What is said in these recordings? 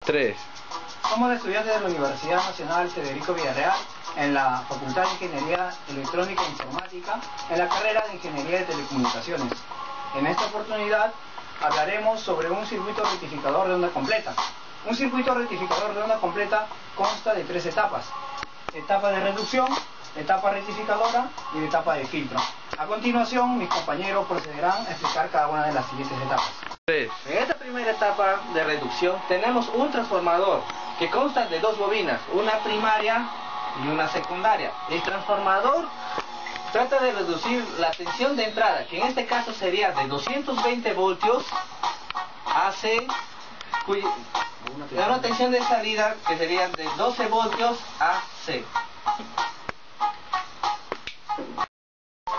3. Somos estudiantes de la Universidad Nacional Federico Villarreal en la Facultad de Ingeniería Electrónica e Informática en la carrera de Ingeniería de Telecomunicaciones. En esta oportunidad hablaremos sobre un circuito rectificador de onda completa. Un circuito rectificador de onda completa consta de 3 etapas: etapa de reducción, etapa rectificadora y etapa de filtro. A continuación, mis compañeros procederán a explicar cada una de las siguientes etapas. 3. En esta primera etapa de reducción tenemos un transformador que consta de 2 bobinas, una primaria y una secundaria. El transformador trata de reducir la tensión de entrada, que en este caso sería de 220 voltios a una tensión de salida que sería de 12 voltios a C.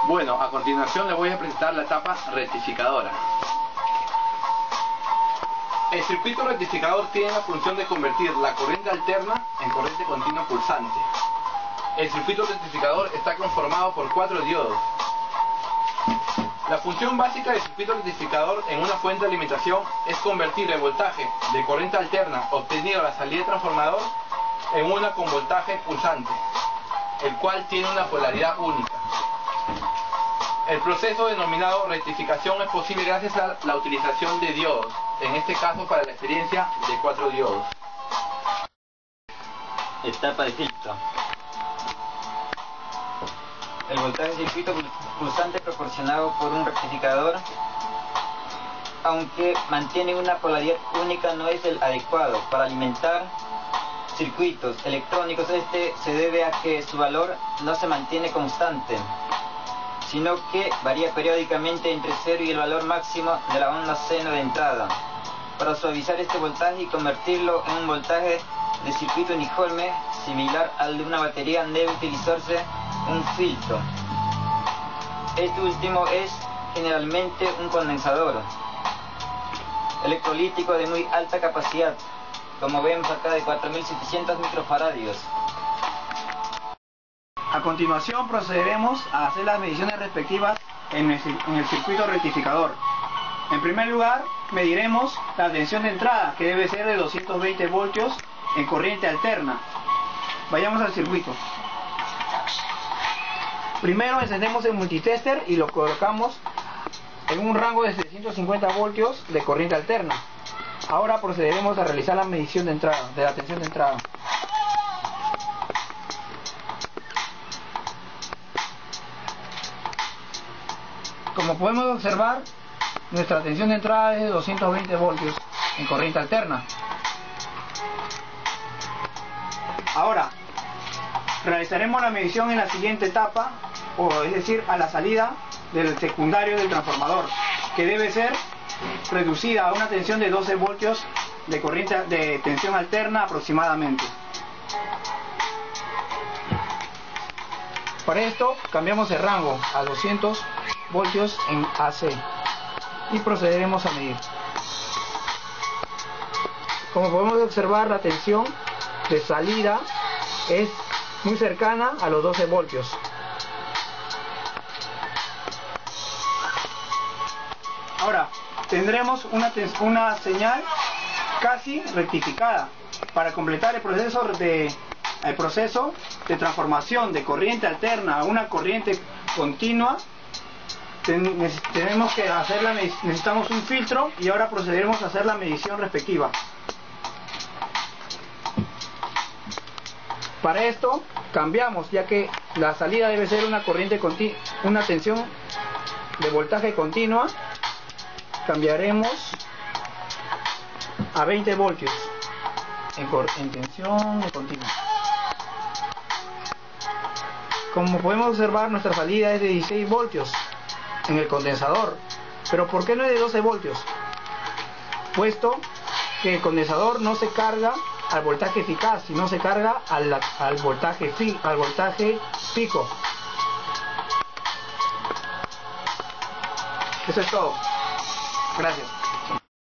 Bueno, a continuación les voy a presentar la etapa rectificadora. El circuito rectificador tiene la función de convertir la corriente alterna en corriente continua pulsante. El circuito rectificador está conformado por 4 diodos. La función básica del circuito rectificador en una fuente de alimentación es convertir el voltaje de corriente alterna obtenido a la salida del transformador en una con voltaje pulsante, el cual tiene una polaridad única. El proceso denominado rectificación es posible gracias a la utilización de diodos, en este caso para la experiencia de 4 diodos. Etapa de filtro. El voltaje del circuito pulsante proporcionado por un rectificador, aunque mantiene una polaridad única, no es el adecuado para alimentar circuitos electrónicos. Este se debe a que su valor no se mantiene constante, sino que varía periódicamente entre 0 y el valor máximo de la onda seno de entrada. Para suavizar este voltaje y convertirlo en un voltaje de circuito uniforme similar al de una batería, debe utilizarse un filtro. Este último es generalmente un condensador electrolítico de muy alta capacidad, como vemos acá, de 4700 microfaradios. A continuación procederemos a hacer las mediciones respectivas en el circuito rectificador. En primer lugar, mediremos la tensión de entrada, que debe ser de 220 voltios en corriente alterna. Vayamos al circuito. Primero encendemos el multitester y lo colocamos en un rango de 750 voltios de corriente alterna. Ahora procederemos a realizar la medición de entrada, de la tensión de entrada. Como podemos observar, nuestra tensión de entrada es de 220 voltios en corriente alterna. Ahora, realizaremos la medición en la siguiente etapa, es decir, a la salida del secundario del transformador, que debe ser reducida a una tensión de 12 voltios de corriente de tensión alterna aproximadamente. Para esto cambiamos el rango a 200 voltios en AC y procederemos a medir. Como podemos observar, la tensión de salida es muy cercana a los 12 voltios. Ahora tendremos una señal casi rectificada. Para completar el proceso de transformación de corriente alterna a una corriente continua, necesitamos un filtro, y ahora procederemos a hacer la medición respectiva. Para esto cambiamos, ya que la salida debe ser una tensión de voltaje continua, cambiaremos a 20 voltios en tensión de continua. Como podemos observar, nuestra salida es de 16 voltios en el condensador. Pero ¿por qué no es de 12 voltios? Puesto que el condensador no se carga al voltaje eficaz, sino se carga al voltaje pico. Eso es todo. Gracias.